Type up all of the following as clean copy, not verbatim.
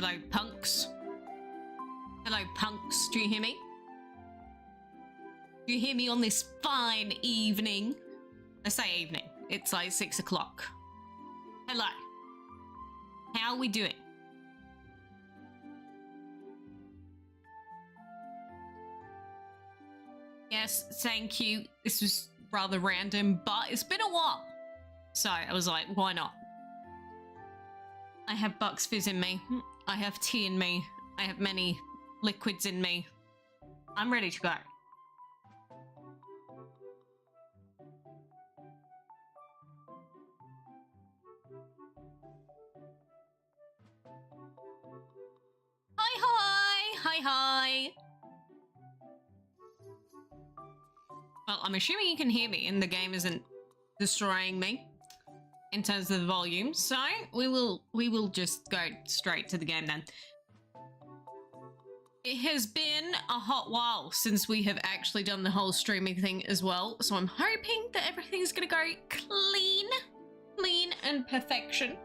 Hello, punks. Hello, punks. Do you hear me? Do you hear me on this fine evening? I say evening. It's like 6 o'clock. Hello. How are we doing? Yes, thank you. This was rather random, but it's been a while. So I was like, why not? I have Bucks Fizz in me. I have tea in me. I have many liquids in me. I'm ready to go. Hi. Well, I'm assuming you can hear me and the game isn't destroying me in terms of the volume, so we will just go straight to the game then. It has been a hot while since we have actually done the whole streaming thing as well, so I'm hoping that everything's gonna go clean and perfection.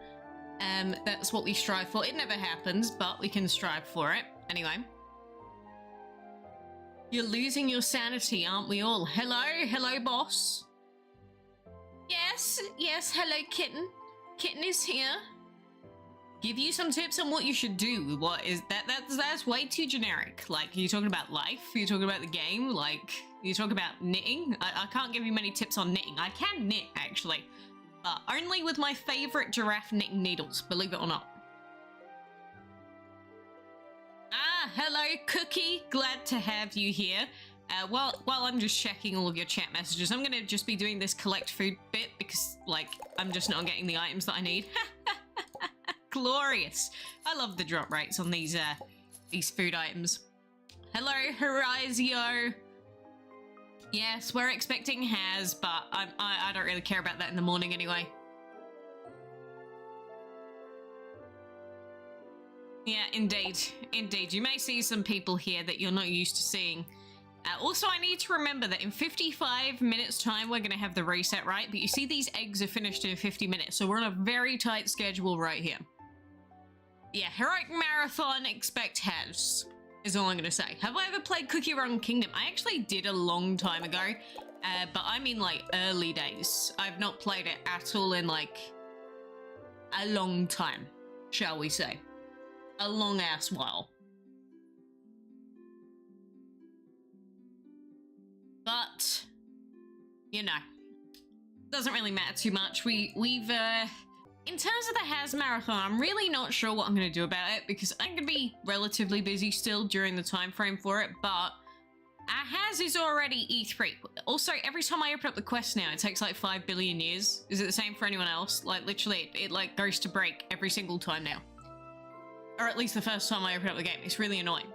That's what we strive for. It never happens, but we can strive for it. Anyway. You're losing your sanity, aren't we all? Hello, boss. Yes, hello, kitten. Kitten is here. Give you some tips on what you should do. What is that? That's way too generic. Like, are you talking about life? Are you talking about the game? Like, you talk about knitting? I can't give you many tips on knitting. I can knit, actually. But only with my favorite giraffe knitting needles, believe it or not. Ah, hello, Cookie. Glad to have you here. While I'm just checking all of your chat messages, I'm gonna just be doing this collect food bit because, like, I'm just not getting the items that I need. Glorious. I love the drop rates on these food items. Hello, Horizio. Yes, we're expecting Has, but I don't really care about that in the morning anyway. Yeah, indeed. You may see some people here that you're not used to seeing. Also, I need to remember that in 55 minutes time, we're going to have the reset, right? But you see these eggs are finished in 50 minutes, so we're on a very tight schedule right here. Yeah, Heroic Marathon, expect Has, is all I'm going to say. Have I ever played Cookie Run Kingdom? I actually did a long time ago, but I mean like early days. I've not played it at all in like a long time, shall we say. A long ass while. But, you know, doesn't really matter too much. We've in terms of the Has Marathon, I'm really not sure what I'm going to do about it because I'm going to be relatively busy still during the time frame for it, but Has is already E3. Also, every time I open up the quest now, it takes like 5 billion years. Is it the same for anyone else? Like, literally, it like goes to break every single time now. Or at least the first time I open up the game. It's really annoying.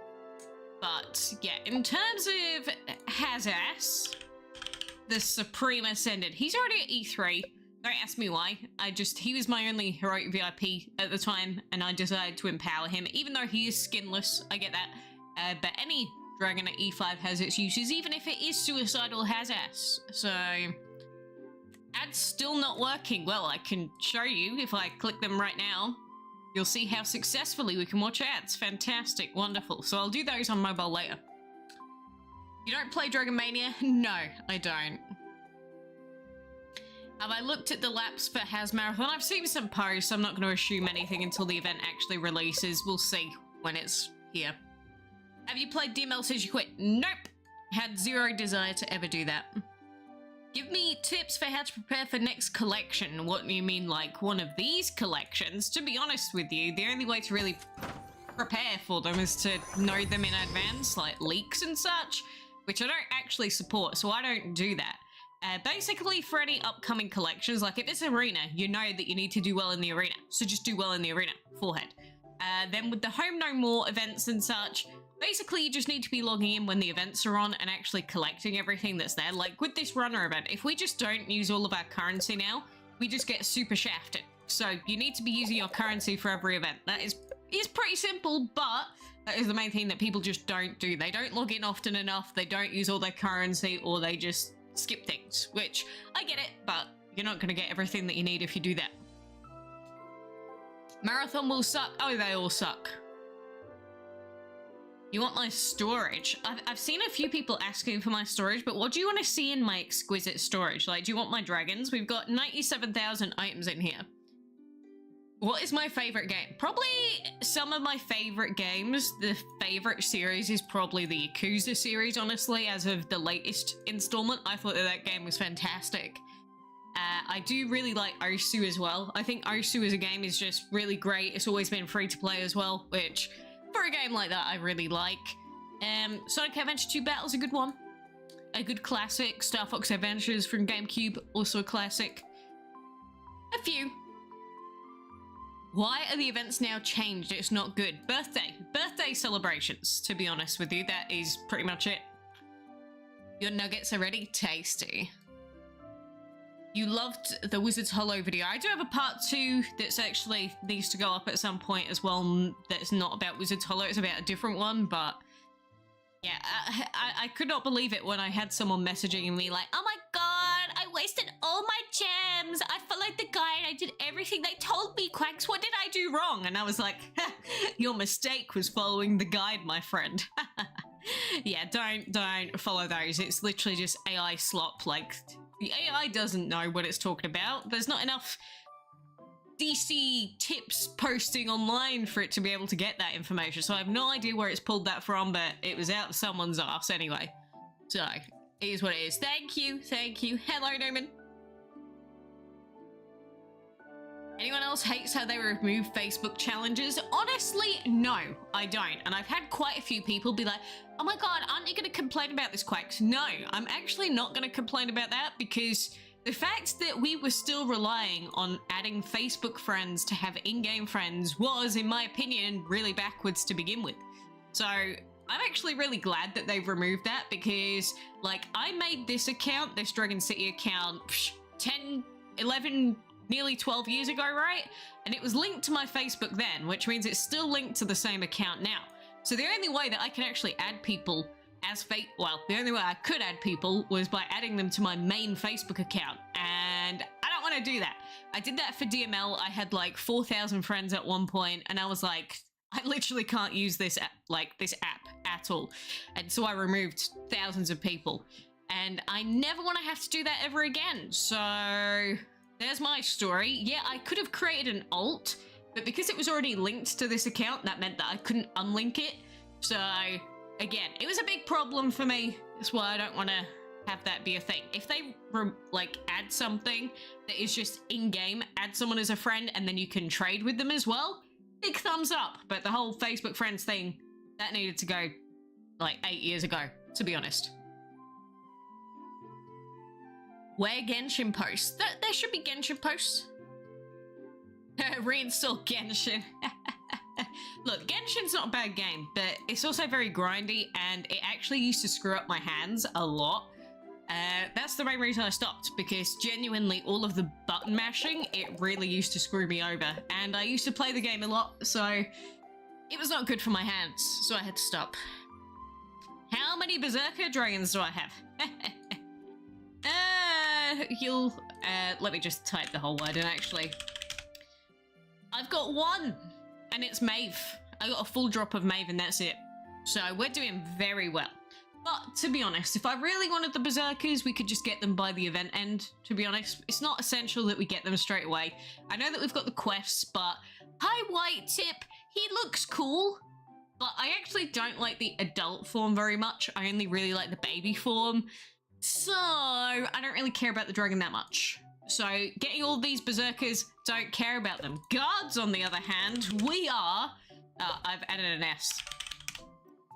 But, yeah, in terms of Has-Ass, the Supreme Ascended, he's already at E3. Don't ask me why. He was my only heroic VIP at the time, and I decided to empower him, even though he is skinless. I get that. But any dragon at E5 has its uses, even if it is suicidal Has-Ass. So, ads still not working. Well, I can show you if I click them right now. You'll see how successfully we can watch ads. Fantastic, wonderful. So I'll do those on mobile later. You don't play Dragon Mania? No, I don't. Have I looked at the laps for Has Marathon? I've seen some posts. I'm not going to assume anything until the event actually releases. We'll see when it's here. Have you played DML Says You Quit? Nope. Had zero desire to ever do that. Give me tips for how to prepare for next collection. What do you mean, like one of these collections? To be honest with you, the only way to really prepare for them is to know them in advance, like leaks and such, which I don't actually support, so I don't do that. Basically, for any upcoming collections, like if it's arena, you know that you need to do well in the arena, so just do well in the arena, forehead. Then with the Home No More events and such, basically you just need to be logging in when the events are on and actually collecting everything that's there. Like with this runner event, if we just don't use all of our currency now, we just get super shafted. So you need to be using your currency for every event. That is pretty simple, but that is the main thing that people just don't do. They don't log in often enough, they don't use all their currency, or they just skip things, which I get it, but you're not going to get everything that you need if you do that. Marathon will suck. Oh, they all suck. You want my storage? I've seen a few people asking for my storage, but what do you want to see in my exquisite storage? Like, do you want my dragons? We've got 97,000 items in here. What is my favorite game? Probably some of my favorite games. The favorite series is probably the Yakuza series, honestly, as of the latest installment. I thought that game was fantastic. I do really like Osu as well. I think Osu as a game is just really great. It's always been free to play as well, which for a game like that I really like. Sonic Adventure 2 Battle's a good one. A good classic. Star Fox Adventures from GameCube, also a classic. A few. Why are the events now changed? It's not good. Birthday celebrations, to be honest with you. That is pretty much it. Your nuggets are ready? Tasty. You loved the Wizard's Hollow video. I do have a part 2 that's actually needs to go up at some point as well. That's not about Wizard's Hollow. It's about a different one, but yeah, I could not believe it when I had someone messaging me like, oh my god, I wasted all my gems. I followed the guide. I did everything they told me, Quacks. What did I do wrong? And I was like, your mistake was following the guide, my friend. Yeah, don't follow those. It's literally just AI slop. Like, the AI doesn't know what it's talking about. There's not enough DC tips posting online for it to be able to get that information. So I have no idea where it's pulled that from, but it was out of someone's ass anyway. So, it is what it is. Thank you, thank you. Hello, Newman. Anyone else hates how they remove Facebook challenges? Honestly, no, I don't. And I've had quite a few people be like, oh my god, aren't you going to complain about this, Quacks? No, I'm actually not going to complain about that, because the fact that we were still relying on adding Facebook friends to have in-game friends was, in my opinion, really backwards to begin with. So I'm actually really glad that they've removed that, because like I made this account, this Dragon City account, 10, 11, nearly 12 years ago, right? And it was linked to my Facebook then, which means it's still linked to the same account now. So the only way that I can actually add people as the only way I could add people was by adding them to my main Facebook account, and I don't want to do that. I did that for DML. I had like 4,000 friends at one point, and I was like, I literally can't use this app at all. And so I removed thousands of people, and I never want to have to do that ever again. So there's my story. Yeah, I could have created an alt, but because it was already linked to this account, that meant that I couldn't unlink it. So again, it was a big problem for me. That's why I don't want to have that be a thing. If they like add something that is just in-game, add someone as a friend, and then you can trade with them as well, big thumbs up. But the whole Facebook friends thing, that needed to go like 8 years ago, to be honest. Where Genshin posts? There should be Genshin posts. Reinstall Genshin. Look, Genshin's not a bad game, but it's also very grindy, and it actually used to screw up my hands a lot. That's the main reason I stopped, because genuinely all of the button mashing, it really used to screw me over, and I used to play the game a lot, so it was not good for my hands, so I had to stop. How many Berserker Dragons do I have? Let me just type the whole word in, actually. I've got one, and it's Maeve. I got a full drop of Maeve, and that's it. So we're doing very well. But to be honest, if I really wanted the Berserkers, we could just get them by the event end, to be honest. It's not essential that we get them straight away. I know that we've got the quests, but hi, White Tip. He looks cool, but I actually don't like the adult form very much. I only really like the baby form. So I don't really care about the dragon that much. So getting all these Berserkers, don't care about them. Guards, on the other hand, we are... I've added an S.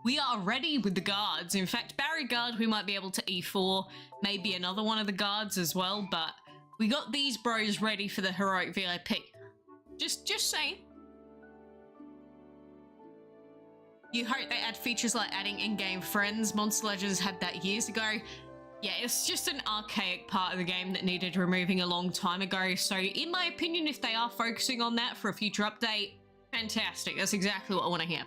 We are ready with the guards. In fact, Barry Guard, we might be able to E4, maybe another one of the guards as well, but we got these bros ready for the heroic VIP. Just saying. You hope they add features like adding in-game friends. Monster Legends had that years ago. Yeah, it's just an archaic part of the game that needed removing a long time ago. So in my opinion, if they are focusing on that for a future update, fantastic. That's exactly what I want to hear.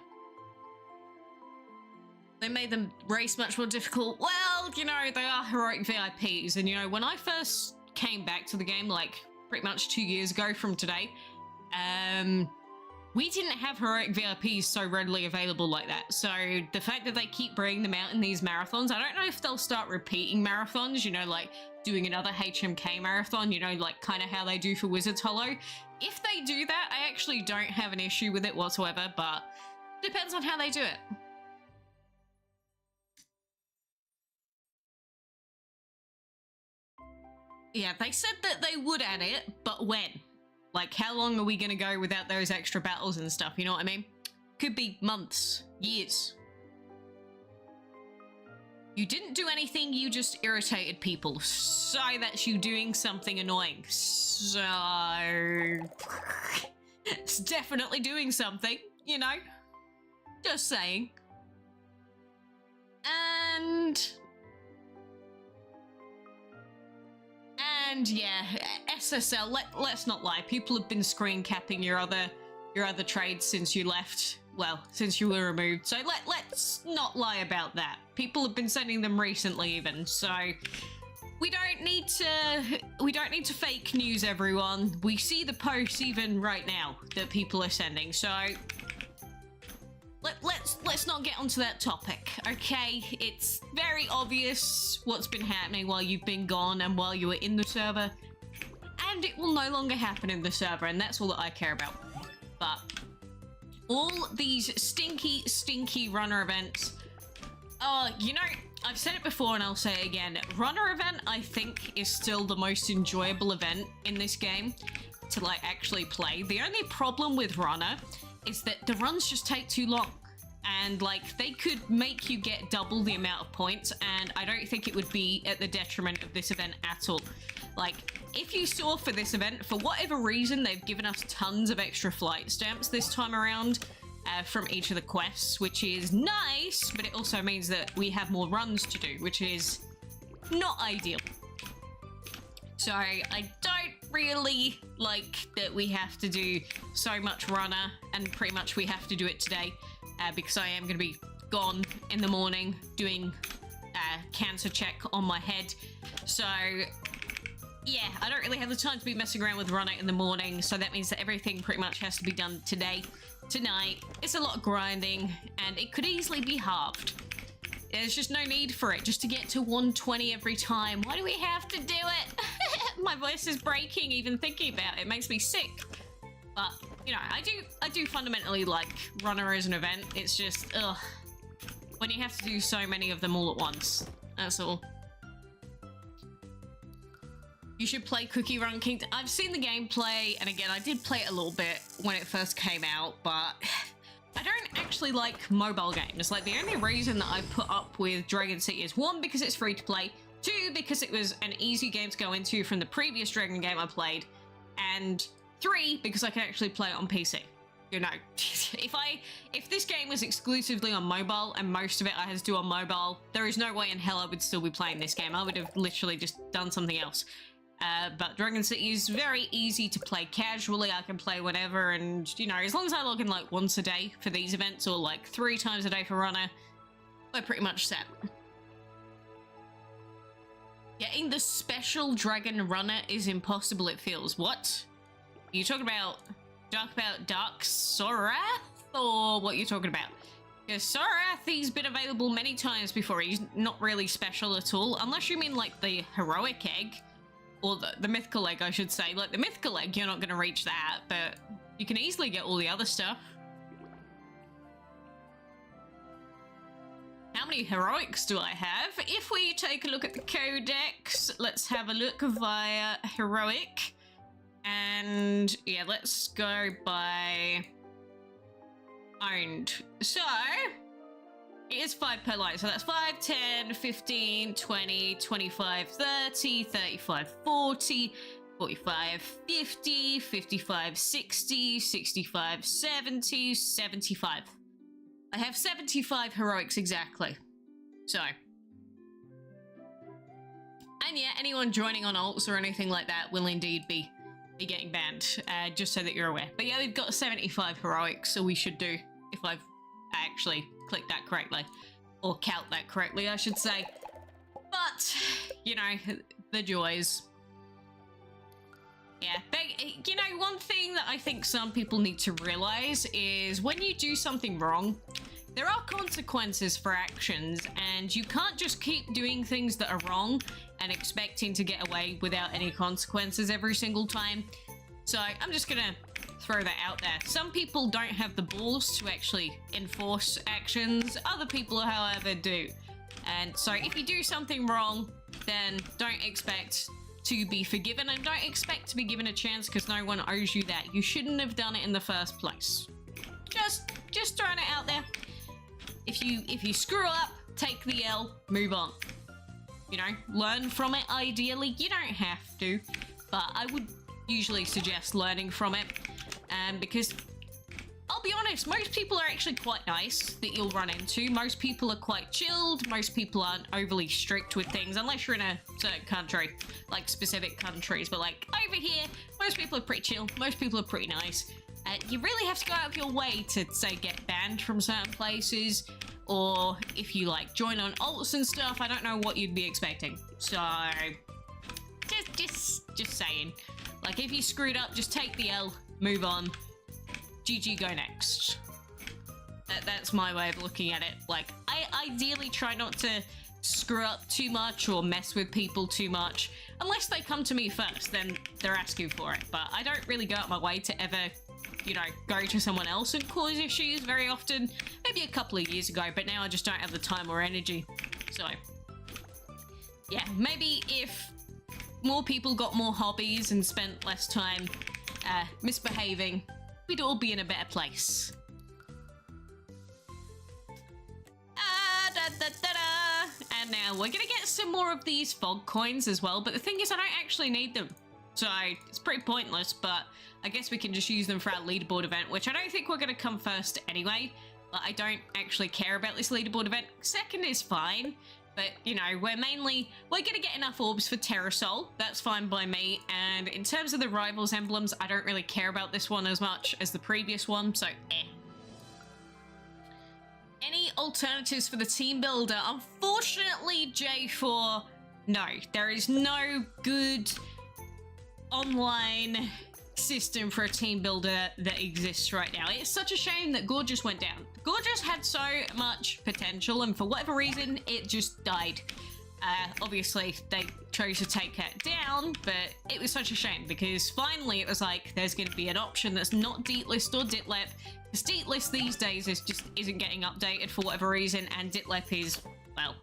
They made the race much more difficult. Well, you know, they are heroic VIPs. And, you know, when I first came back to the game, like, pretty much 2 years ago from today, we didn't have heroic VIPs so readily available like that. So the fact that they keep bringing them out in these marathons, I don't know if they'll start repeating marathons, you know, like doing another HMK marathon, you know, like kind of how they do for Wizards Hollow. If they do that, I actually don't have an issue with it whatsoever, but depends on how they do it. Yeah, they said that they would add it, but when? Like, how long are we going to go without those extra battles and stuff, you know what I mean? Could be months, years. You didn't do anything, you just irritated people. So that's you doing something annoying. So... it's definitely doing something, you know? Just saying. And yeah, SSL, let's not lie. People have been screen capping your other trades since you left. Well, since you were removed. So let's not lie about that. People have been sending them recently even. So we don't need to fake news, everyone. We see the posts even right now that people are sending. So let's not get onto that topic, okay? It's very obvious what's been happening while you've been gone and while you were in the server, and it will no longer happen in the server, and that's all that I care about. But all these stinky runner events, you know, I've said it before and I'll say it again, runner event I think is still the most enjoyable event in this game to like actually play. The only problem with runner is that the runs just take too long, and like they could make you get double the amount of points, and I don't think it would be at the detriment of this event at all. Like, if you saw for this event, for whatever reason, they've given us tons of extra flight stamps this time around from each of the quests, which is nice, but it also means that we have more runs to do, which is not ideal. So I don't really like that we have to do so much runner, and pretty much we have to do it today because I am going to be gone in the morning doing a cancer check on my head. So yeah, I don't really have the time to be messing around with runner in the morning, so that means that everything pretty much has to be done today, tonight. It's a lot of grinding, and it could easily be halved. There's just no need for it, just to get to 120 every time. Why do we have to do it? My voice is breaking even thinking about it. It makes me sick. But, you know, I do fundamentally like runner as an event. It's just, ugh. When you have to do so many of them all at once. That's all. You should play Cookie Run Kingdom. I've seen the gameplay, and again, I did play it a little bit when it first came out, but I don't actually like mobile games. Like, the only reason that I put up with Dragon City is, one, because it's free to play, two, because it was an easy game to go into from the previous Dragon game I played, and three, because I can actually play it on PC. You know, if this game was exclusively on mobile and most of it I had to do on mobile, there is no way in hell I would still be playing this game. I would have literally just done something else. But Dragon City is very easy to play casually. I can play whatever, and, you know, as long as I log in like once a day for these events, or like 3 times a day for runner, we're pretty much set. Getting the special dragon runner is impossible, it feels. What? Are you talking about Dark Sorath, or what are you talking about? Because Sorath, he's been available many times before. He's not really special at all, unless you mean like the heroic egg. Or the mythical egg, I should say. Like, the mythical egg, you're not going to reach that, but you can easily get all the other stuff. How many heroics do I have? If we take a look at the codex, let's have a look via heroic. And yeah, let's go by owned. So it is 5 per line, so that's 5, 10, 15, 20, 25, 30, 35, 40, 45, 50, 55, 60, 65, 70, 75. I have 75 heroics exactly. So. And yeah, anyone joining on alts or anything like that will indeed be getting banned, just so that you're aware. But yeah, we've got 75 heroics, so we should do, if I've actually clicked that correctly, or count that correctly, I should say. But, you know, the joys. Yeah, but, you know, one thing that I think some people need to realize is when you do something wrong, there are consequences for actions, and you can't just keep doing things that are wrong and expecting to get away without any consequences every single time. So I'm just gonna throw that out there. Some people don't have the balls to actually enforce actions. Other people, however, do. And so if you do something wrong, then don't expect to be forgiven, and don't expect to be given a chance because no one owes you that. You shouldn't have done it in the first place. Just throwing it out there. If you screw up, take the L, move on. You know, learn from it ideally. You don't have to, but I would usually suggest learning from it. Because I'll be honest, most people are actually quite nice that you'll run into. Most people are quite chilled. Most people aren't overly strict with things, unless you're in a certain country, like specific countries. But like over here, most people are pretty chill. Most people are pretty nice. You really have to go out of your way to, say, get banned from certain places, or if you like join on alts and stuff, I don't know what you'd be expecting. So just saying, like if you screwed up, just take the L, move on. GG, go next. That's my way of looking at it. Like, I ideally try not to screw up too much or mess with people too much. Unless they come to me first, then they're asking for it. But I don't really go out my way to ever, you know, go to someone else and cause issues very often. Maybe a couple of years ago, but now I just don't have the time or energy. So, yeah, maybe if more people got more hobbies and spent less time misbehaving, we'd all be in a better place. And now we're gonna get some more of these fog coins as well, but the thing is I don't actually need them. So it's pretty pointless, but I guess we can just use them for our leaderboard event, which I don't think we're gonna come first anyway, but I don't actually care about this leaderboard event. Second is fine, but you know, we're gonna get enough orbs for Terrasol. That's fine by me. And in terms of the rivals emblems, I don't really care about this one as much as the previous one, so Any alternatives for the team builder? Unfortunately, J4, no. There is no good online system for a team builder that exists right now. It's such a shame that Gorgeous went down. Gorgeous had so much potential, and for whatever reason, it just died. Obviously, they chose to take it down, but it was such a shame because finally it was like, there's going to be an option that's not Deatlist or Ditlep, because Deatlist these days isn't getting updated for whatever reason, and Ditlep is, well,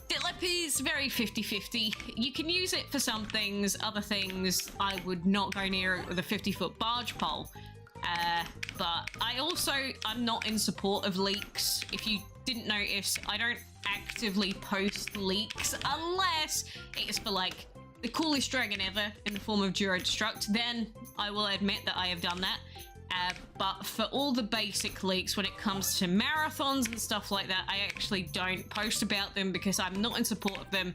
Ditlep is very 50-50. You can use it for some things, other things I would not go near it with a 50-foot barge pole. But I'm not in support of leaks. If you didn't notice, I don't actively post leaks unless it is for like the coolest dragon ever in the form of Duro Destruct. Then I will admit that I have done that. But for all the basic leaks when it comes to marathons and stuff like that, I actually don't post about them because I'm not in support of them,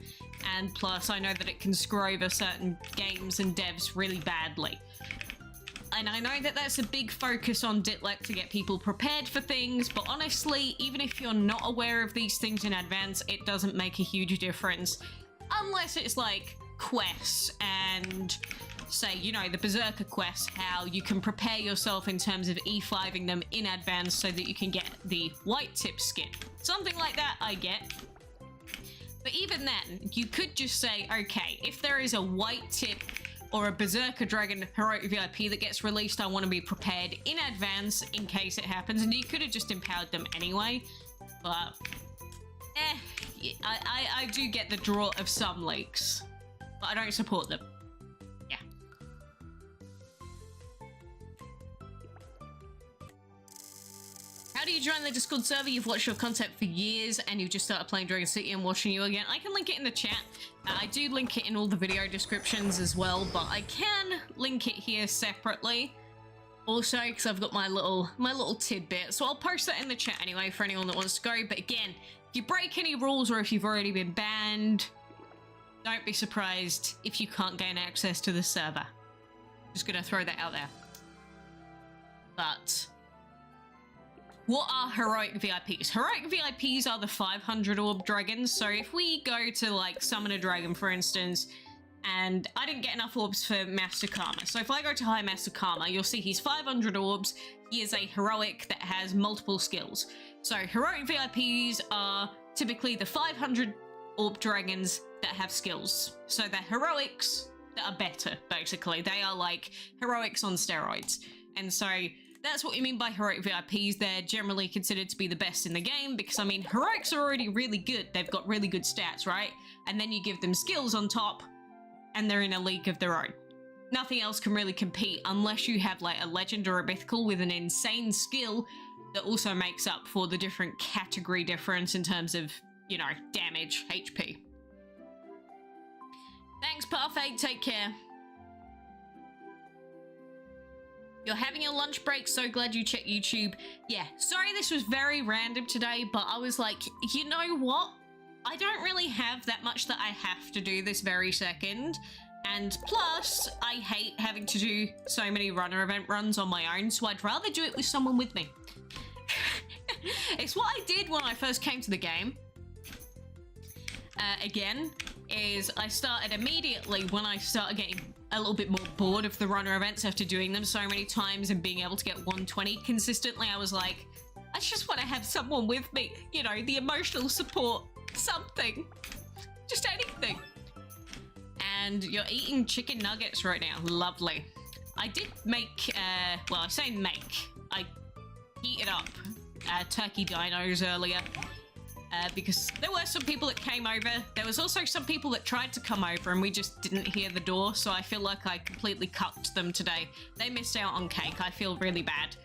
and plus I know that it can screw over certain games and devs really badly. And I know that that's a big focus on Ditlep to get people prepared for things, but honestly, even if you're not aware of these things in advance, it doesn't make a huge difference. Unless it's like quests and, say, you know, the Berserker quests, how you can prepare yourself in terms of E5ing them in advance so that you can get the white tip skin. Something like that I get. But even then, you could just say, okay, if there is a white tip or a Berserker Dragon Heroic VIP that gets released, I want to be prepared in advance in case it happens, and you could have just empowered them anyway. But, I do get the draw of some leaks, but I don't support them. Yeah. How do you join the Discord server? You've watched your content for years and you've just started playing Dragon City and watching you again. I can link it in the chat. I do link it in all the video descriptions as well, but I can link it here separately also because I've got my little tidbit. So I'll post that in the chat anyway for anyone that wants to go. But again, if you break any rules or if you've already been banned, don't be surprised if you can't gain access to the server. Just gonna throw that out there. But what are Heroic VIPs? Heroic VIPs are the 500 orb dragons. So if we go to like summon a dragon, for instance, and I didn't get enough orbs for Master Karma. So if I go to High Master Karma, you'll see he's 500 orbs. He is a heroic that has multiple skills. So heroic VIPs are typically the 500 orb dragons that have skills. So they're heroics that are better, basically. They are like heroics on steroids. And so that's what we mean by heroic VIPs. They're generally considered to be the best in the game because, I mean, heroics are already really good. They've got really good stats, right? And then you give them skills on top, and they're in a league of their own. Nothing else can really compete unless you have like a legend or a mythical with an insane skill that also makes up for the different category difference in terms of, you know, damage, HP. Thanks, Parfait. Take care. You're having your lunch break. So glad you checked YouTube. Yeah, sorry this was very random today, but I was like, you know what? I don't really have that much that I have to do this very second. And plus, I hate having to do so many runner event runs on my own, so I'd rather do it with someone with me. It's what I did when I first came to the game. Again, is I started immediately when I started getting a little bit more bored of the runner events after doing them so many times and being able to get 120 consistently. I was like, I just want to have someone with me, you know, the emotional support, something, just anything. And you're eating chicken nuggets right now. Lovely. I did make, well, I say make, I heated up turkey dinos earlier because there were some people that came over. There was also some people that tried to come over and we just didn't hear the door, so I feel like I completely cucked them today. They missed out on cake. I feel really bad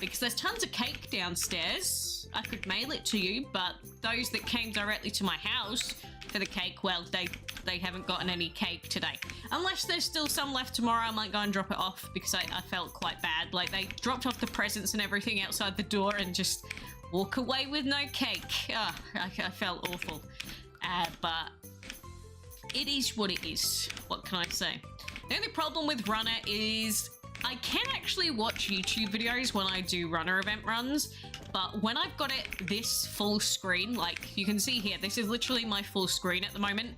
because there's tons of cake downstairs. I could mail it to you, but those that came directly to my house for the cake, well, they haven't gotten any cake today. Unless there's still some left tomorrow, I might go and drop it off because I felt quite bad. Like, they dropped off the presents and everything outside the door and just walk away with no cake. Oh, I felt awful. But it is what it is. What can I say? The only problem with Runner is I can actually watch YouTube videos when I do Runner event runs, but when I've got it this full screen, like you can see here, this is literally my full screen at the moment.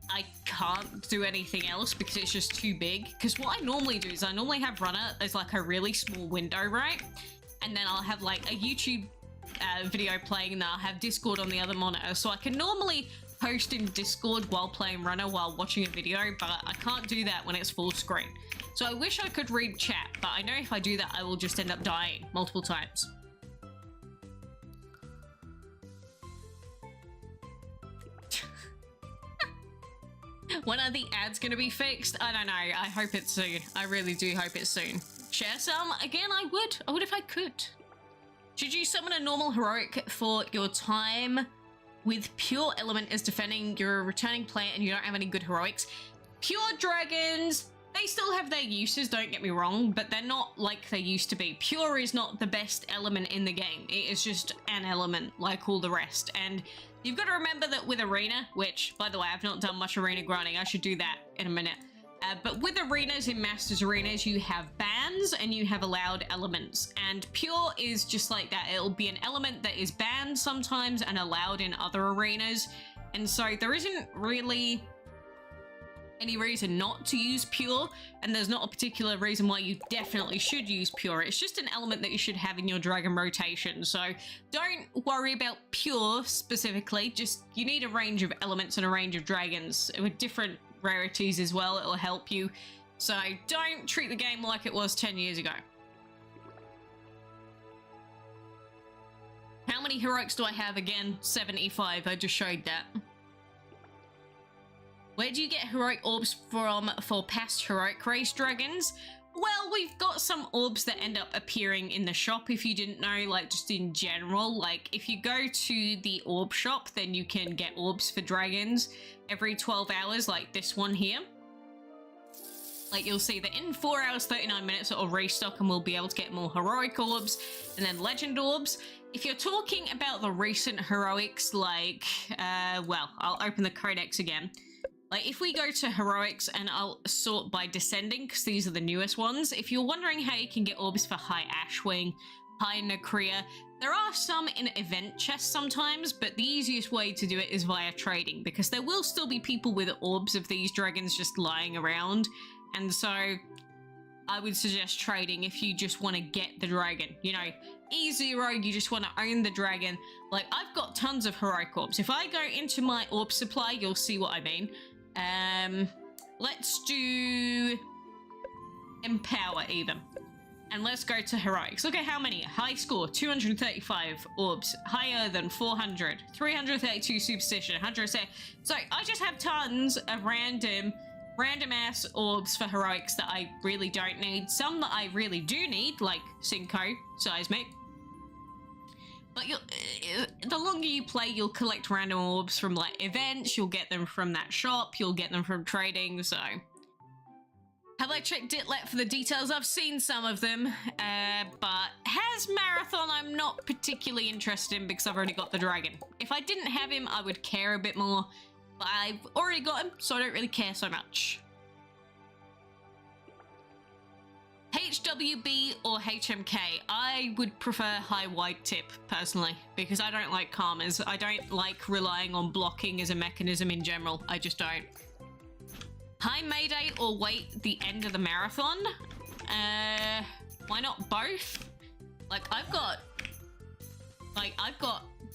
I can't do anything else because it's just too big. Because what I normally do is I normally have Runner as like a really small window, right? And then I'll have like a YouTube video playing and then I'll have Discord on the other monitor. So I can normally post in Discord while playing Runner while watching a video, but I can't do that when it's full screen. So I wish I could read chat, but I know if I do that, I will just end up dying multiple times. When are the ads going to be fixed? I don't know. I hope it's soon. I really do hope it's soon. Share some? Again, I would. I would if I could. Should you summon a normal heroic for your time with pure element as defending your returning player and you don't have any good heroics? Pure dragons, they still have their uses, don't get me wrong, but they're not like they used to be. Pure is not the best element in the game. It is just an element like all the rest. And you've got to remember that with Arena, which, by the way, I've not done much Arena grinding. I should do that in a minute. But with arenas, in Masters Arenas, you have bans and you have allowed elements. And Pure is just like that. It'll be an element that is banned sometimes and allowed in other arenas. And so there isn't really any reason not to use Pure, and there's not a particular reason why you definitely should use Pure. It's just an element that you should have in your dragon rotation. So don't worry about Pure specifically, just you need a range of elements and a range of dragons with different rarities as well. It'll help you. So don't treat the game like it was 10 years ago. How many heroics do I have again? 75. I just showed that. Where do you get heroic orbs from for past heroic race dragons? Well, we've got some orbs that end up appearing in the shop, if you didn't know, like just in general. Like if you go to the orb shop, then you can get orbs for dragons every 12 hours, like this one here. Like you'll see that in 4 hours, 39 minutes, it'll restock and we'll be able to get more heroic orbs and then legend orbs. If you're talking about the recent heroics, like, well, I'll open the codex again. Like, if we go to heroics and I'll sort by descending, because these are the newest ones. If you're wondering how you can get orbs for High Ashwing high Nacrea. There are some in event chests sometimes, but the easiest way to do it is via trading, because there will still be people with orbs of these dragons just lying around. And so I would suggest trading if you just want to get the dragon. You know, E0, you just want to own the dragon. Like, I've got tons of heroic orbs. If I go into my orb supply, you'll see what I mean. Let's do Empower even. And let's go to heroics. Look at how many. High score, 235 orbs. Higher than 400. 332 superstition, 100. So I just have tons of random ass orbs for heroics that I really don't need. Some that I really do need, like Cinco, Seismic. But the longer you play, you'll collect random orbs from like events, you'll get them from that shop, you'll get them from trading, so. Have I checked Ditlet for the details? I've seen some of them, but Has Marathon I'm not particularly interested in because I've already got the dragon. If I didn't have him, I would care a bit more, but I've already got him, so I don't really care so much. HWB or HMK? I would prefer high wide tip, personally, because I don't like karmas. I don't like relying on blocking as a mechanism in general. I just don't. High Mayday or wait the end of the marathon? Why not both? Like, I've got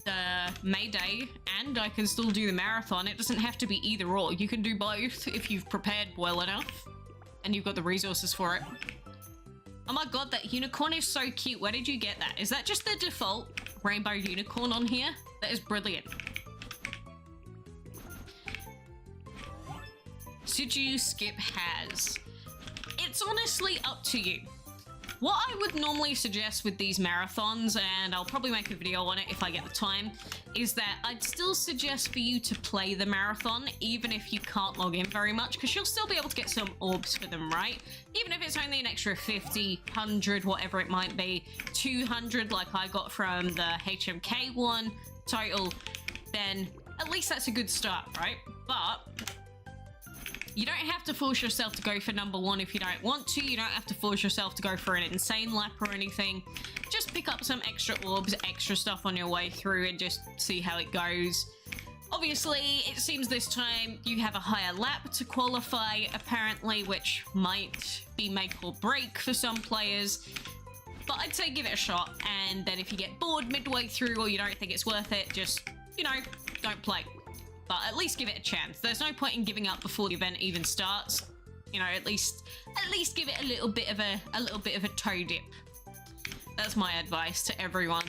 the Mayday and I can still do the marathon. It doesn't have to be either or. You can do both if you've prepared well enough and you've got the resources for it. Oh my god, that unicorn is so cute. Where did you get that? Is that just the default rainbow unicorn on here? That is brilliant. Should you skip Has? It's honestly up to you. What I would normally suggest with these marathons, and I'll probably make a video on it if I get the time, is that I'd still suggest for you to play the marathon, even if you can't log in very much, because you'll still be able to get some orbs for them, right? Even if it's only an extra 50, 100, whatever it might be, 200 like I got from the HMK one total, then at least that's a good start, right? But you don't have to force yourself to go for number one if you don't want to. You don't have to force yourself to go for an insane lap or anything. Just pick up some extra orbs, extra stuff on your way through and just see how it goes. Obviously, it seems this time you have a higher lap to qualify, apparently, which might be make or break for some players. But I'd say give it a shot, and then if you get bored midway through or you don't think it's worth it, just, you know, don't play. But at least give it a chance. There's no point in giving up before the event even starts. You know, at least give it a little bit of a toe dip. That's my advice to everyone.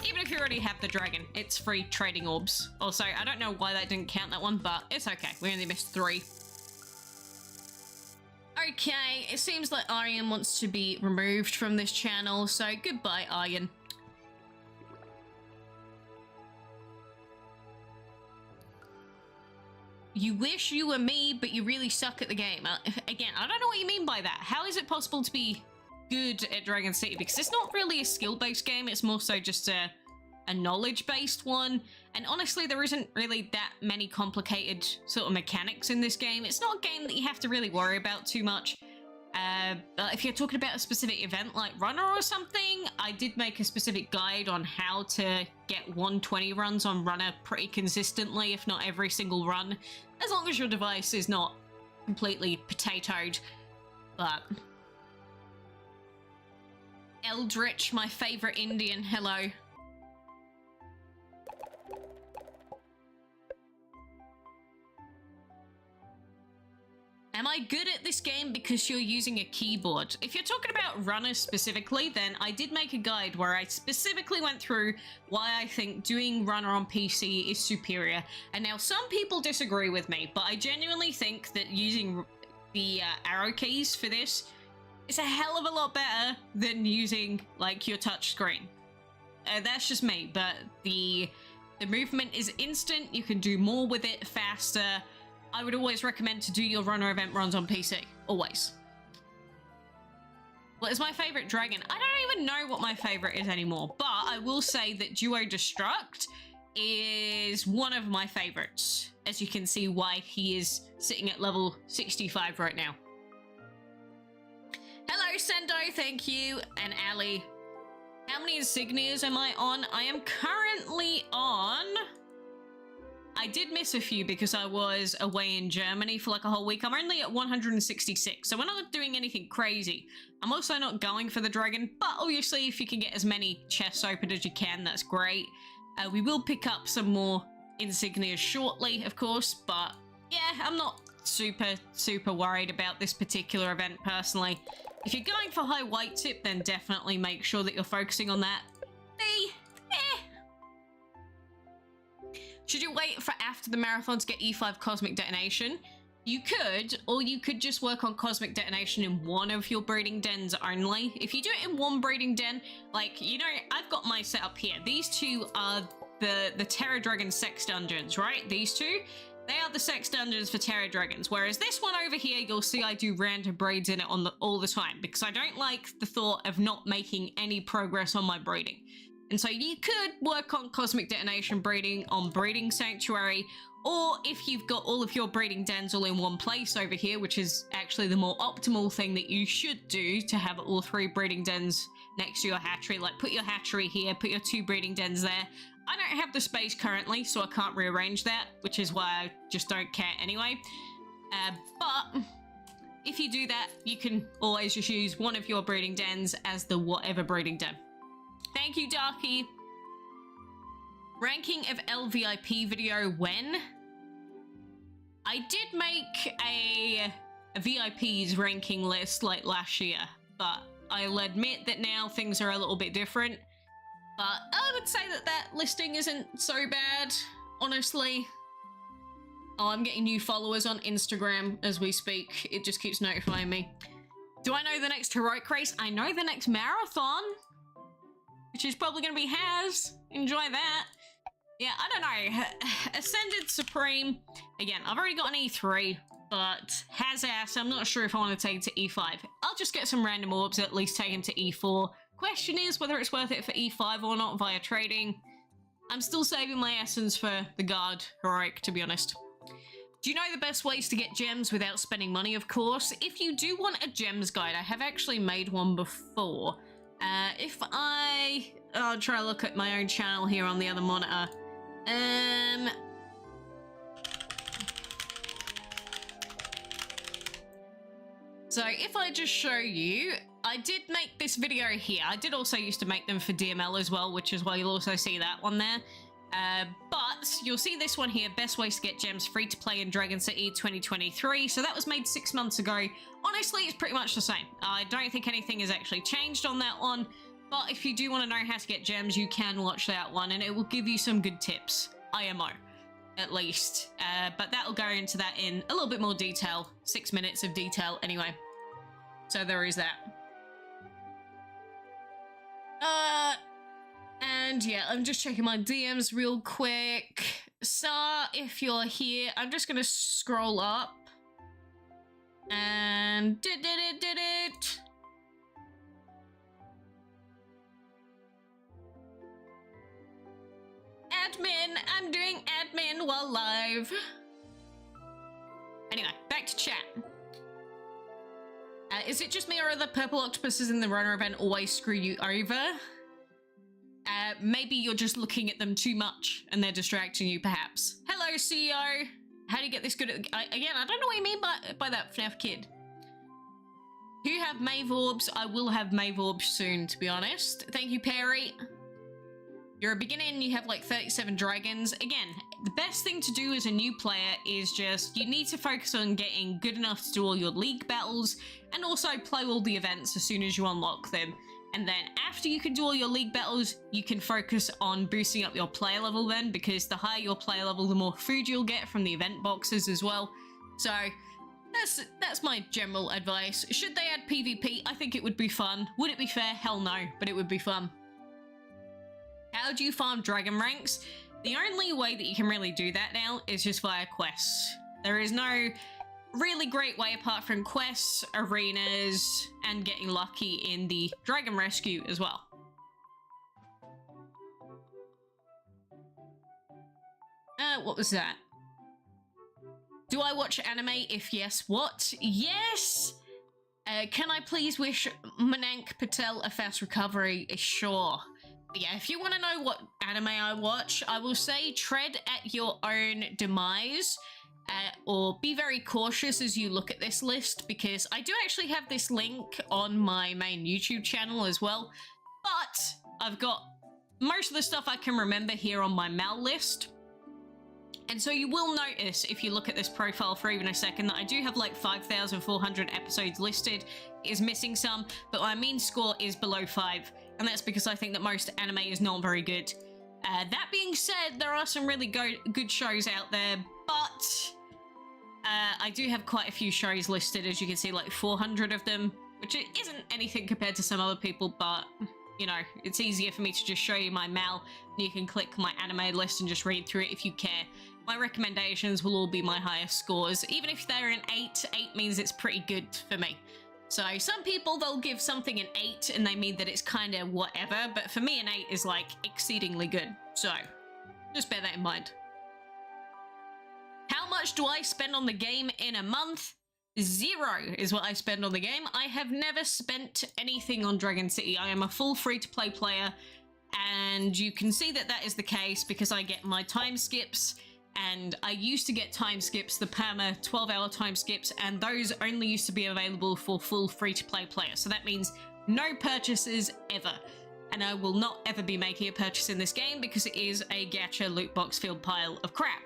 Even if you already have the dragon, it's free trading orbs. Also, I don't know why that didn't count that one, but it's okay. We only missed 3. Okay, it seems like Aryan wants to be removed from this channel, so goodbye, Aryan. You wish you were me, but you really suck at the game. Again, I don't know what you mean by that. How is it possible to be good at Dragon City? Because it's not really a skill-based game. It's more so just a knowledge-based one. And honestly, there isn't really that many complicated sort of mechanics in this game. It's not a game that you have to really worry about too much. But if you're talking about a specific event like Runner or something, I did make a specific guide on how to get 120 runs on Runner pretty consistently, if not every single run, as long as your device is not completely potatoed. But Eldritch, my favorite Indian, hello. Am I good at this game because you're using a keyboard? If you're talking about Runner specifically, then I did make a guide where I specifically went through why I think doing Runner on PC is superior. And now some people disagree with me, but I genuinely think that using the arrow keys for this is a hell of a lot better than using like your touch screen. That's just me, but the movement is instant. You can do more with it faster. I would always recommend to do your Runner event runs on PC. Always. What is my favorite dragon? I don't even know what my favorite is anymore, but I will say that Duo Destruct is one of my favorites. As you can see why he is sitting at level 65 right now. Hello, Sendo, thank you, and Ali. How many insignias am I on? I am currently on... I did miss a few because I was away in Germany for like a whole week. I'm only at 166, so we're not doing anything crazy. I'm also not going for the dragon, but obviously if you can get as many chests opened as you can, that's great. We will pick up some more insignias shortly, of course, but yeah, I'm not super worried about this particular event personally. If you're going for high white tip, then definitely make sure that you're focusing on that. Should you wait for after the marathon to get E5 Cosmic Detonation? You could, or you could just work on Cosmic Detonation in one of your breeding dens only. If you do it in one breeding den, like, you know, I've got my setup here. These two are the Terra Dragon Sex Dungeons, right? These two, they are the Sex Dungeons for Terra Dragons. Whereas this one over here, you'll see I do random breeds in it all the time because I don't like the thought of not making any progress on my breeding. And so you could work on Cosmic Detonation breeding on Breeding Sanctuary, or if you've got all of your breeding dens all in one place over here, which is actually the more optimal thing that you should do to have all three breeding dens next to your hatchery. Like put your hatchery here, put your two breeding dens there. I don't have the space currently, so I can't rearrange that, which is why I just don't care anyway. But if you do that, you can always just use one of your breeding dens as the whatever breeding den. Thank you, Darky. Ranking of LVIP video when? I did make a VIP's ranking list like last year, but I'll admit that now things are a little bit different. But I would say that that listing isn't so bad, honestly. Oh, I'm getting new followers on Instagram as we speak. It just keeps notifying me. Do I know the next heroic race? I know the next marathon, which is probably going to be Haz. Enjoy that. Yeah, I don't know. Ascended Supreme. Again, I've already got an E3, but Haz-ass, I'm not sure if I want to take it to E5. I'll just get some random orbs, at least take him to E4. Question is whether it's worth it for E5 or not via trading. I'm still saving my essence for the Guard heroic, to be honest. Do you know the best ways to get gems without spending money? Of course. If you do want a gems guide, I have actually made one before. I'll try to look at my own channel here on the other monitor. So if I just show you, I did make this video here. I did also used to make them for DML as well, which is why you'll also see that one there. But you'll see this one here, best ways to get gems free to play in Dragon City 2023. So that was made 6 months ago. Honestly, it's pretty much the same. I don't think anything has actually changed on that one. But if you do want to know how to get gems, you can watch that one and it will give you some good tips. IMO, at least. But that'll go into that in a little bit more detail. 6 minutes of detail anyway. So there is that. And yeah, I'm just checking my DMs real quick. So if you're here, I'm just gonna scroll up. And did it. Admin, I'm doing admin while live. Anyway, back to chat. Is it just me or are the purple octopuses in the runner event always screw you over? Maybe you're just looking at them too much and they're distracting you, perhaps. Hello, CEO. How do you get this good at... Again, I don't know what you mean by that, FNAF kid. Do you have Mave Orbs? I will have Mave Orbs soon, to be honest. Thank you, Perry. You're a beginner and you have like 37 dragons. Again, the best thing to do as a new player is just, you need to focus on getting good enough to do all your league battles and also play all the events as soon as you unlock them. And then after you can do all your league battles, you can focus on boosting up your player level then, because the higher your player level, the more food you'll get from the event boxes as well. So that's my general advice. Should they add PvP? I think it would be fun. Would it be fair? Hell no, but it would be fun. How do you farm dragon ranks? The only way that you can really do that now is just via quests. There is no really great way apart from quests, arenas, and getting lucky in the dragon rescue as well. What was that? Do I watch anime? If yes, what? Yes! Can I please wish Manank Patel a fast recovery? Sure. But yeah, if you want to know what anime I watch, I will say tread at your own demise, or be very cautious as you look at this list, because I do actually have this link on my main YouTube channel as well, but I've got most of the stuff I can remember here on my Mal list. And so you will notice, if you look at this profile for even a second, that I do have like 5,400 episodes listed. It is missing some, but my mean score is below 5, and that's because I think that most anime is not very good. That being said, there are some really good shows out there, but I do have quite a few shows listed, as you can see, like 400 of them, which isn't anything compared to some other people, but, you know, it's easier for me to just show you my Mal, and you can click my anime list and just read through it if you care. My recommendations will all be my highest scores. Even if they're an 8, 8 means it's pretty good for me. So some people, they'll give something an 8 and they mean that it's kind of whatever, but for me an 8 is like exceedingly good. So just bear that in mind. How much do I spend on the game in a month? 0 is what I spend on the game. I have never spent anything on Dragon City. I am a full free-to-play player, and you can see that that is the case because I get my time skips. And I used to get time skips, the PAMA 12-hour time skips, and those only used to be available for full free-to-play players. So that means no purchases ever. And I will not ever be making a purchase in this game because it is a gacha loot box filled pile of crap,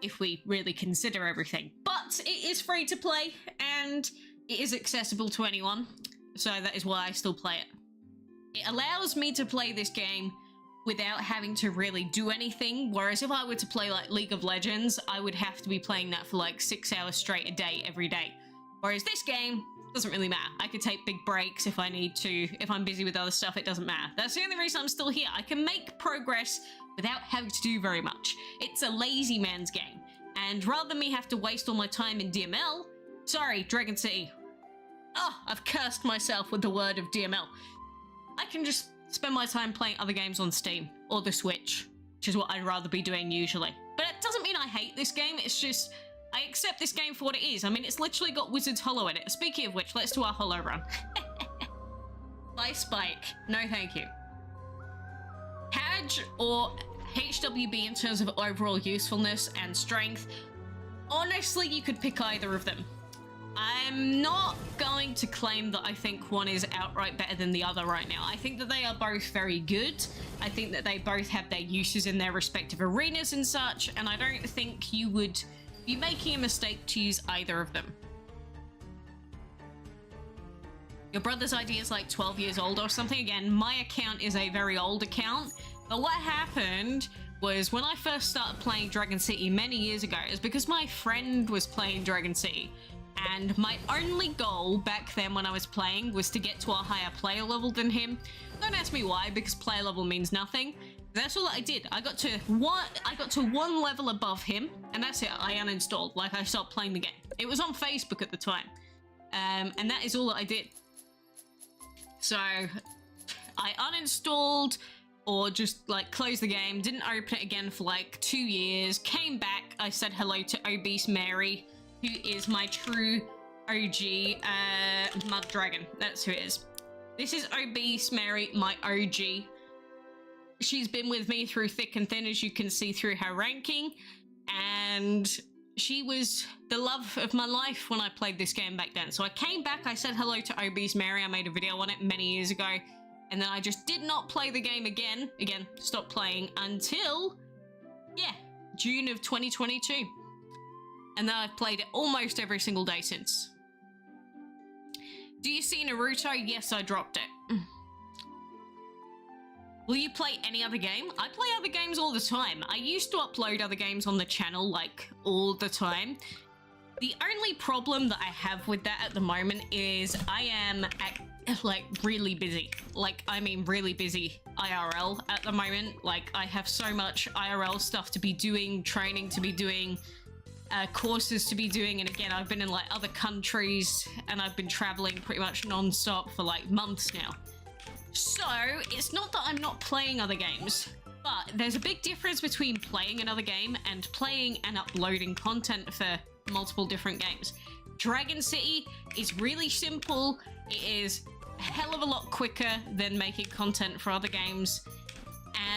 if we really consider everything. But it is free-to-play, and it is accessible to anyone, so that is why I still play it. It allows me to play this game without having to really do anything, whereas if I were to play like League of Legends, I would have to be playing that for like 6 hours straight a day, every day. Whereas this game doesn't really matter. I could take big breaks if I need to. If I'm busy with other stuff, it doesn't matter. That's the only reason I'm still here. I can make progress without having to do very much. It's a lazy man's game. And rather than me have to waste all my time in DML, sorry, Dragon City. Oh, I've cursed myself with the word of DML. I can just spend my time playing other games on Steam or the Switch, which is what I'd rather be doing usually. But it doesn't mean I hate this game, it's just I accept this game for what it is. I mean, it's literally got Wizard's Hollow in it. Speaking of which, let's do our Hollow run. Bye, Spike. No, thank you. Hadge or HWB in terms of overall usefulness and strength? Honestly, you could pick either of them. I'm not going to claim that I think one is outright better than the other right now. I think that they are both very good. I think that they both have their uses in their respective arenas and such, and I don't think you would be making a mistake to use either of them. Your brother's ID is like 12 years old or something. Again, my account is a very old account, but what happened was when I first started playing Dragon City many years ago, is because my friend was playing Dragon City. And my only goal back then when I was playing was to get to a higher player level than him. Don't ask me why, because player level means nothing. That's all that I did. I got to one level above him, and that's it. I uninstalled. Like, I stopped playing the game. It was on Facebook at the time. And that is all that I did. So I uninstalled or just like closed the game, didn't open it again for like 2 years, came back, I said hello to Obese Mary, who is my true OG Mud Dragon. That's who it is. This is Obese Mary, my OG. She's been with me through thick and thin, as you can see through her ranking, and she was the love of my life when I played this game back then. So I came back, I said hello to Obese Mary, I made a video on it many years ago, and then I just did not play the game again, stopped playing until, yeah, June of 2022. And then I've played it almost every single day since. Do you see Naruto? Yes, I dropped it. Will you play any other game? I play other games all the time. I used to upload other games on the channel, like, all the time. The only problem that I have with that at the moment is I am, really busy. Like, I mean really busy IRL at the moment. Like, I have so much IRL stuff to be doing, training to be doing, courses to be doing, and again, I've been in, like, other countries, and I've been traveling pretty much non-stop for, like, months now. So, it's not that I'm not playing other games, but there's a big difference between playing another game and playing and uploading content for multiple different games. Dragon City is really simple. It is a hell of a lot quicker than making content for other games.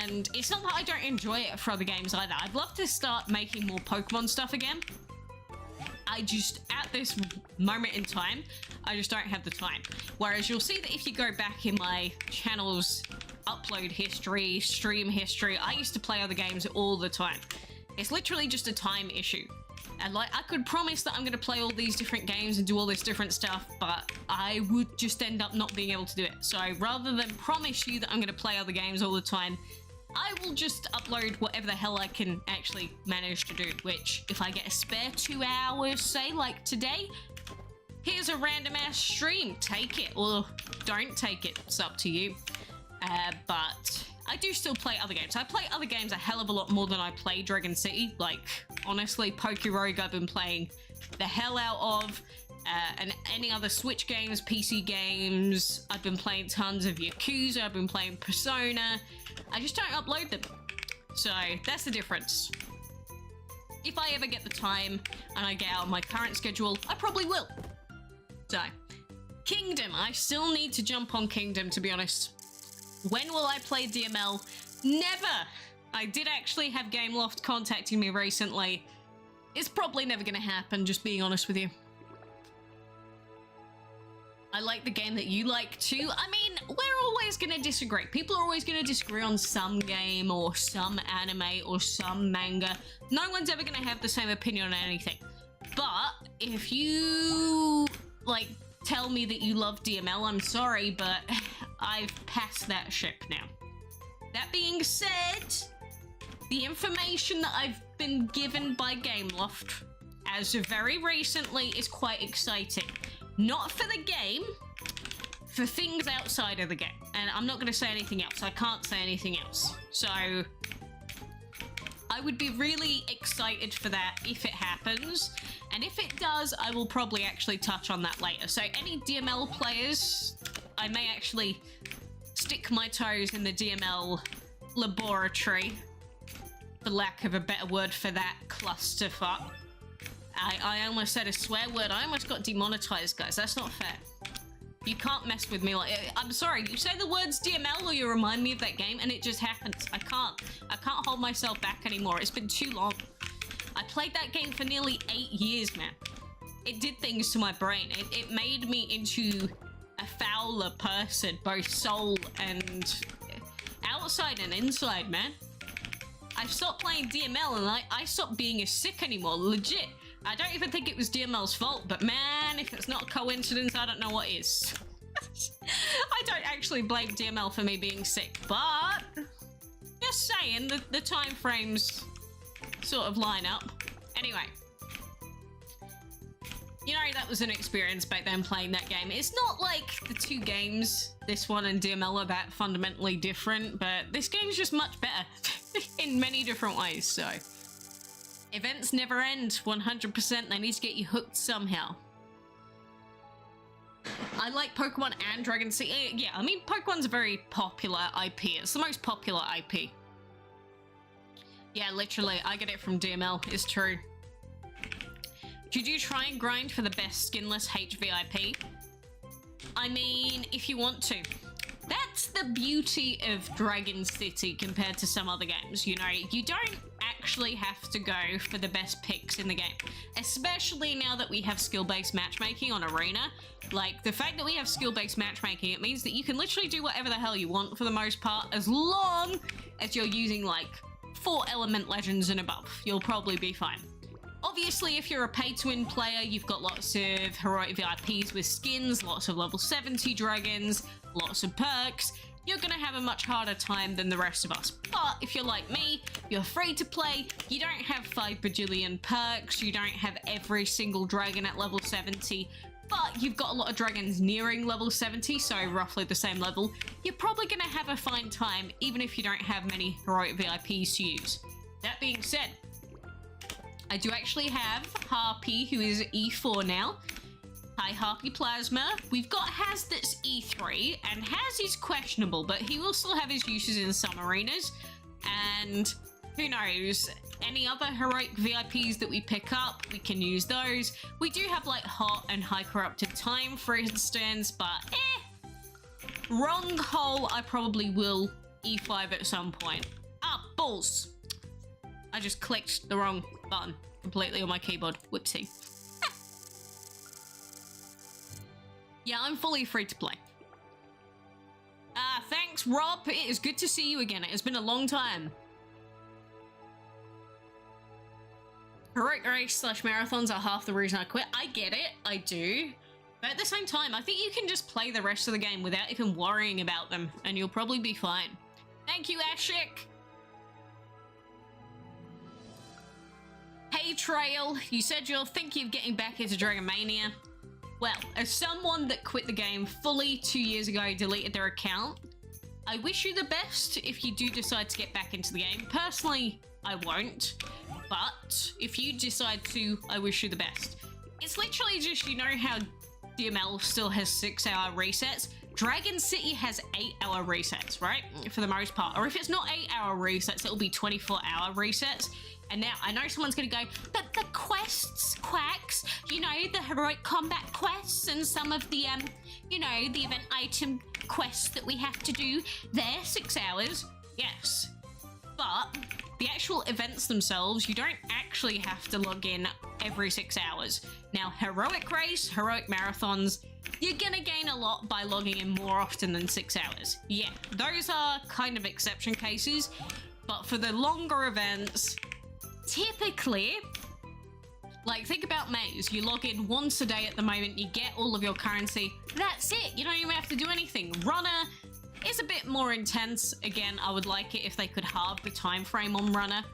And it's not that I don't enjoy it for other games either. I'd love to start making more Pokemon stuff again. I just, at this moment in time, I just don't have the time. Whereas you'll see that if you go back in my channel's upload history, stream history, I used to play other games all the time. It's literally just a time issue. And like, I could promise that I'm going to play all these different games and do all this different stuff, but I would just end up not being able to do it. So rather than promise you that I'm going to play other games all the time, I will just upload whatever the hell I can actually manage to do, which if I get a spare 2 hours, say like today, here's a random ass stream. Take it or don't take it. It's up to you. But I do still play other games. I play other games a hell of a lot more than I play Dragon City. Like, honestly, Pokerogue I've been playing the hell out of. And any other Switch games, PC games. I've been playing tons of Yakuza. I've been playing Persona. I just don't upload them. So that's the difference. If I ever get the time and I get out of my current schedule, I probably will. So, Kingdom. I still need to jump on Kingdom, to be honest. When will I play DML? Never! I did actually have Gameloft contacting me recently. It's probably never gonna happen, just being honest with you. I like the game that you like too. I mean, we're always going to disagree. People are always going to disagree on some game or some anime or some manga. No one's ever going to have the same opinion on anything. But if you, like, tell me that you love DML, I'm sorry, but I've passed that ship now. That being said, the information that I've been given by Gameloft as of very recently is quite exciting. Not for the game, for things outside of the game. And I'm not going to say anything else. I can't say anything else. So, I would be really excited for that if it happens. And if it does, I will probably actually touch on that later. So, any DML players, I may actually stick my toes in the DML laboratory, for lack of a better word for that clusterfuck. I almost said a swear word. I almost got demonetized, guys. That's not fair. You can't mess with me like... I'm sorry. You say the words DML or you remind me of that game and it just happens. I can't hold myself back anymore. It's been too long. I played that game for nearly 8 years, man. It did things to my brain. It made me into a fouler person, both soul and outside and inside, man. I stopped playing DML and I stopped being as sick anymore. Legit. I don't even think it was DML's fault, but man, if it's not a coincidence, I don't know what is. I don't actually blame DML for me being sick, but just saying, the time frames sort of line up. Anyway, you know, that was an experience back then playing that game. It's not like the two games, this one and DML, are that fundamentally different, but this game's just much better in many different ways, so... Events never end, 100%. They need to get you hooked somehow. I like Pokemon and Dragon City. Yeah, I mean, Pokemon's a very popular IP. It's the most popular IP. Yeah, literally, I get it from DML. It's true. Did you try and grind for the best skinless HVIP? I mean, if you want to. That's the beauty of Dragon City compared to some other games. You know, you don't actually have to go for the best picks in the game. Especially now that we have skill-based matchmaking on Arena. Like, the fact that we have skill-based matchmaking, it means that you can literally do whatever the hell you want for the most part, as long as you're using, like, 4 element legends and above. You'll probably be fine. Obviously, if you're a pay-to-win player, you've got lots of heroic VIPs with skins, lots of level 70 dragons, lots of perks. You're gonna have a much harder time than the rest of us. But if you're like me, you're free to play, you don't have 5 bajillion perks, you don't have every single dragon at level 70, but you've got a lot of dragons nearing level 70, so roughly the same level, you're probably gonna have a fine time, even if you don't have many heroic VIPs to use. That being said, I do actually have Harpy, who is E4 now. Hi, Harpy Plasma. We've got Haz that's E3, and Haz is questionable, but he will still have his uses in some arenas. And who knows? any other heroic VIPs that we pick up, we can use those. We do have like hot and high corrupted time, for instance, but wrong hole, I probably will E5 at some point. Ah, balls. I just clicked the wrong button completely on my keyboard. Whoopsie. Yeah, I'm fully free to play. Thanks, Rob. It is good to see you again. It has been a long time. Heroic race / marathons are half the reason I quit. I get it. I do. But at the same time, I think you can just play the rest of the game without even worrying about them, and you'll probably be fine. Thank you, Ashik. Hey, Trail. You said you're thinking of getting back into Dragon Mania. Well, as someone that quit the game fully 2 years ago, deleted their account, I wish you the best if you do decide to get back into the game. Personally, I won't. But if you decide to, I wish you the best. It's literally just, you know how DML still has 6-hour resets? Dragon City has 8-hour resets, right? For the most part. Or if it's not 8-hour resets, it'll be 24-hour resets. And now, I know someone's gonna go, but the quests, Quacks, you know, the heroic combat quests and some of the, you know, the event item quests that we have to do, they're 6 hours. Yes. But the actual events themselves, you don't actually have to log in every 6 hours. Now, heroic race, heroic marathons, you're gonna gain a lot by logging in more often than 6 hours. Yeah, those are kind of exception cases, but for the longer events, typically, like think about Maze, you log in once a day at the moment, you get all of your currency, that's it, you don't even have to do anything. Runner is a bit more intense. Again, I would like it if they could halve the time frame on Runner,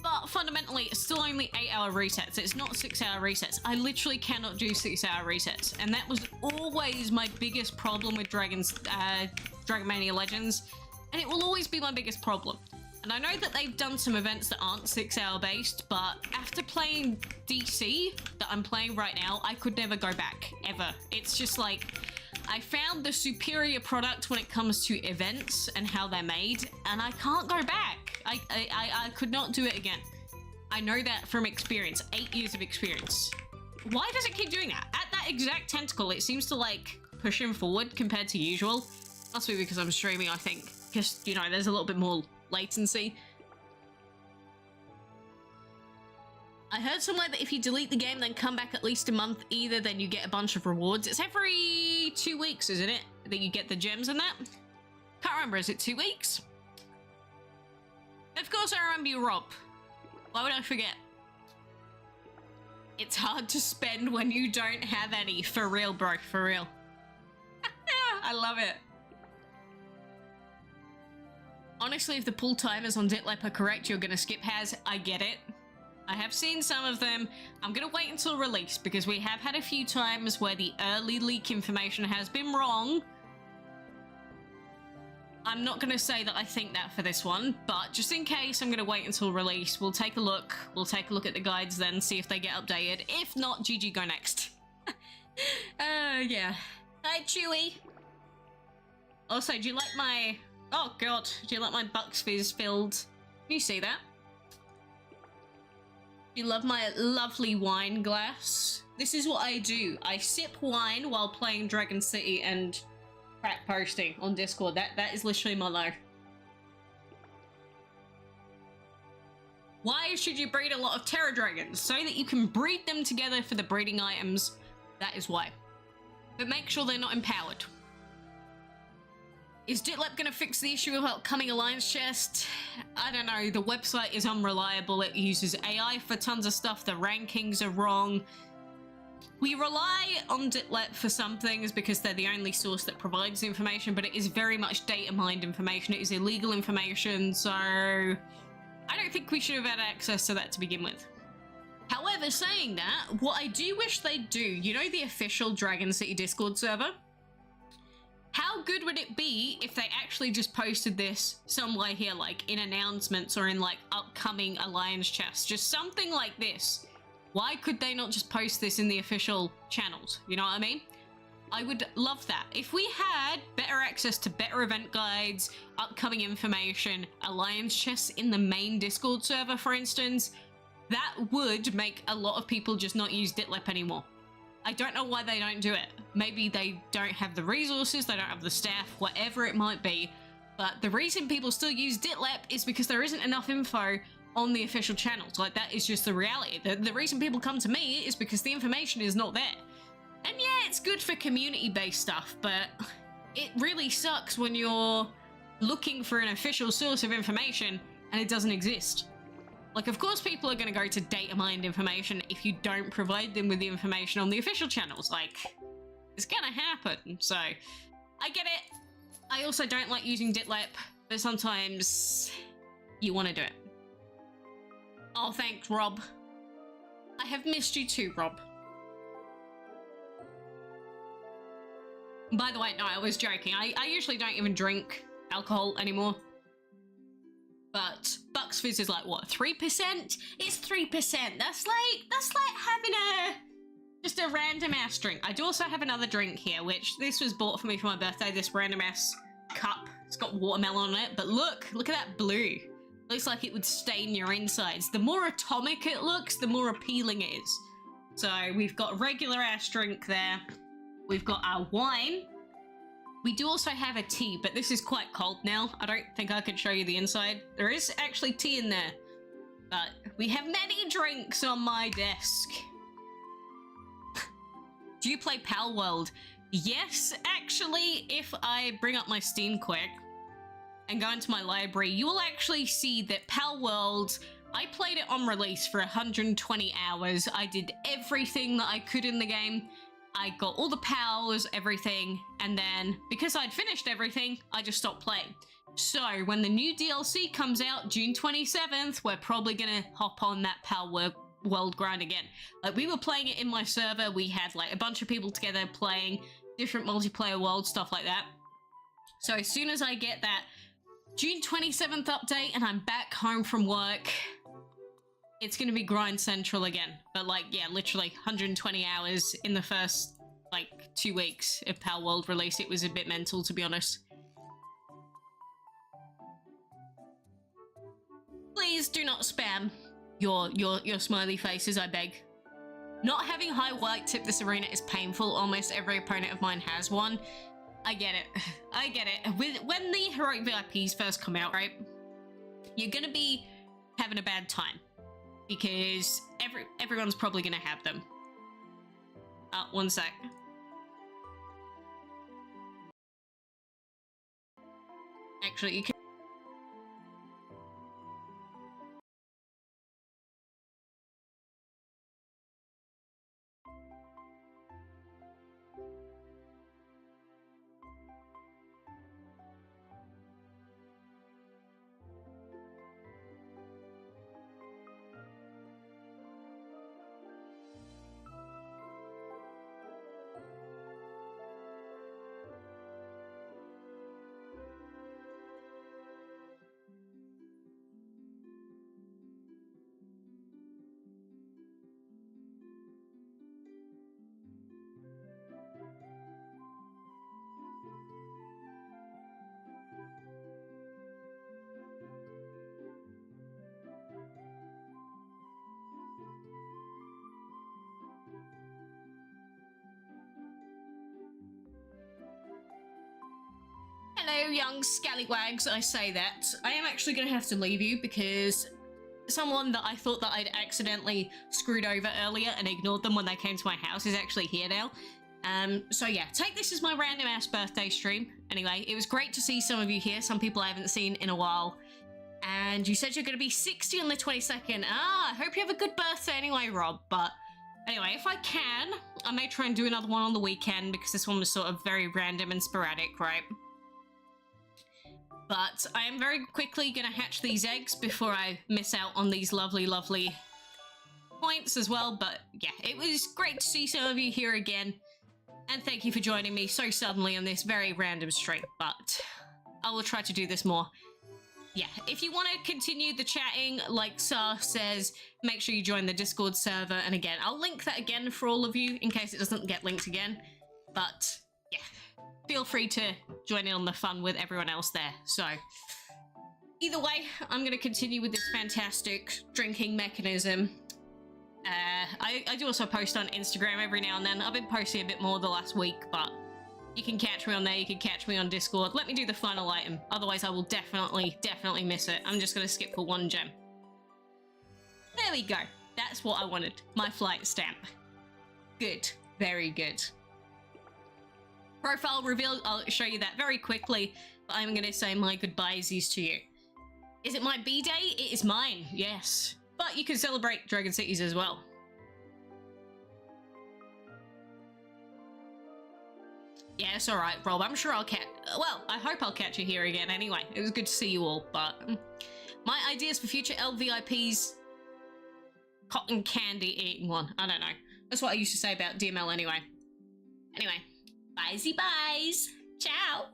but fundamentally it's still only 8-hour resets. It's not 6-hour resets. I literally cannot do 6-hour resets, and that was always my biggest problem with Dragon Mania Legends, and it will always be my biggest problem. And I know that they've done some events that aren't 6-hour based, but after playing DC that I'm playing right now, I could never go back, ever. It's just like, I found the superior product when it comes to events and how they're made, and I can't go back. I could not do it again. I know that from experience, 8 years of experience. Why does it keep doing that? At that exact tentacle, it seems to like push him forward compared to usual. Must be because I'm streaming, I think. Because, you know, there's a little bit more latency. I heard somewhere that if you delete the game then come back at least a month either, then you get a bunch of rewards. It's every 2 weeks, isn't it, that you get the gems and that? Can't remember, is it 2 weeks? Of course I remember you, Rob. Why would I forget? It's hard to spend when you don't have any. For real, bro, for real. I love it. Honestly, if the pull timers on Ditlep are correct, you're gonna skip Has. I get it. I have seen some of them. I'm gonna wait until release because we have had a few times where the early leak information has been wrong. I'm not gonna say that I think that for this one, but just in case, I'm gonna wait until release. We'll take a look. We'll take a look at the guides then, see if they get updated. If not, GG, go next. Yeah. Hi, Chewy. Also, do you like my... Oh god, do you like my Bucks Fizz filled? Can you see that? You love my lovely wine glass? This is what I do. I sip wine while playing Dragon City and crack posting on Discord. That is literally my life. Why should you breed a lot of Terra Dragons? So that you can breed them together for the breeding items. That is why. But make sure they're not empowered. Is Ditlep gonna fix the issue about coming Alliance chest? I don't know, the website is unreliable, it uses AI for tons of stuff, the rankings are wrong. We rely on Ditlep for some things because they're the only source that provides the information, but it is very much data mined information, it is illegal information, so I don't think we should have had access to that to begin with. However, saying that, what I do wish they'd do, you know the official Dragon City Discord server? How good would it be if they actually just posted this somewhere here, like in announcements or in like upcoming Alliance chests, just something like this? Why could they not just post this in the official channels? You know what I mean? I would love that. If we had better access to better event guides, upcoming information, alliance chests in the main Discord server, for instance, that would make a lot of people just not use Ditlep anymore. I don't know why they don't do it. Maybe they don't have the resources, they don't have the staff, whatever it might be. But the reason people still use Ditlep is because there isn't enough info on the official channels. Like, that is just the reality. The reason people come to me is because the information is not there. And yeah, it's good for community-based stuff, but it really sucks when you're looking for an official source of information and it doesn't exist. Like, of course people are going to go to data mined information if you don't provide them with the information on the official channels. Like, it's gonna happen. So, I get it. I also don't like using Ditlep, but sometimes you want to do it. Oh, thanks, Rob. I have missed you too, Rob. By the way, no, I was joking. I usually don't even drink alcohol anymore. But Bucks Fizz is like, what, 3%? It's 3%. That's like having just a random ass drink. I do also have another drink here, which this was bought for me for my birthday, this random ass cup. It's got watermelon on it, but look at that blue. Looks like it would stain your insides. The more atomic it looks, the more appealing it is. So we've got a regular ass drink there. We've got our wine. We do also have a tea, but this is quite cold now. I don't think I could show you the inside. There is actually tea in there, but we have many drinks on my desk. Do you play Pal World? Yes, actually, if I bring up my Steam quick and go into my library, you will actually see that Pal World, I played it on release for 120 hours. I did everything that I could in the game. I got all the pals, everything, and then because I'd finished everything, I just stopped playing. So when the new DLC comes out June 27th, we're probably gonna hop on that Pal World grind again. Like, we were playing it in my server, we had like a bunch of people together playing different multiplayer worlds, stuff like that. So as soon as I get that June 27th update and I'm back home from work, it's gonna be grind central again. But like, yeah, literally 120 hours in the first like 2 weeks of Pal World release. It was a bit mental, to be honest. Please do not spam your smiley faces, I beg. Not having high white tip this arena is painful. Almost every opponent of mine has one. I get it. I get it. When the heroic VIPs first come out, right, you're gonna be having a bad time because everyone's probably gonna have them. One sec. Actually, you can. Hello, young scallywags, I say that. I am actually going to have to leave you because someone that I thought that I'd accidentally screwed over earlier and ignored them when they came to my house is actually here now. So yeah, take this as my random ass birthday stream. Anyway, it was great to see some of you here, some people I haven't seen in a while. And you said you're going to be 60 on the 22nd. I hope you have a good birthday anyway, Rob. But anyway, if I can, I may try and do another one on the weekend because this one was sort of very random and sporadic, right? But I am very quickly going to hatch these eggs before I miss out on these lovely, lovely points as well. But yeah, it was great to see some of you here again. And thank you for joining me so suddenly on this very random stream. But I will try to do this more. Yeah, if you want to continue the chatting, like Sar says, make sure you join the Discord server. And again, I'll link that again for all of you in case it doesn't get linked again. But yeah, feel free to join in on the fun with everyone else there. So either way, I'm going to continue with this fantastic drinking mechanism. I do also post on Instagram every now and then. I've been posting a bit more the last week, but you can catch me on there. You can catch me on Discord. Let me do the final item. Otherwise, I will definitely miss it. I'm just going to skip for one gem. There we go. That's what I wanted. My flight stamp. Good. Very good. Profile reveal. I'll show you that very quickly. But I'm going to say my goodbyesies to you. Is it my B-Day? It is mine. Yes. But you can celebrate Dragon Cities as well. Yeah, it's alright, Rob. I'm sure I'll catch... Well, I hope I'll catch you here again anyway. It was good to see you all, but... My ideas for future LVIPs... Cotton candy eating one. I don't know. That's what I used to say about DML anyway. Anyway. Byesy byes. Ciao.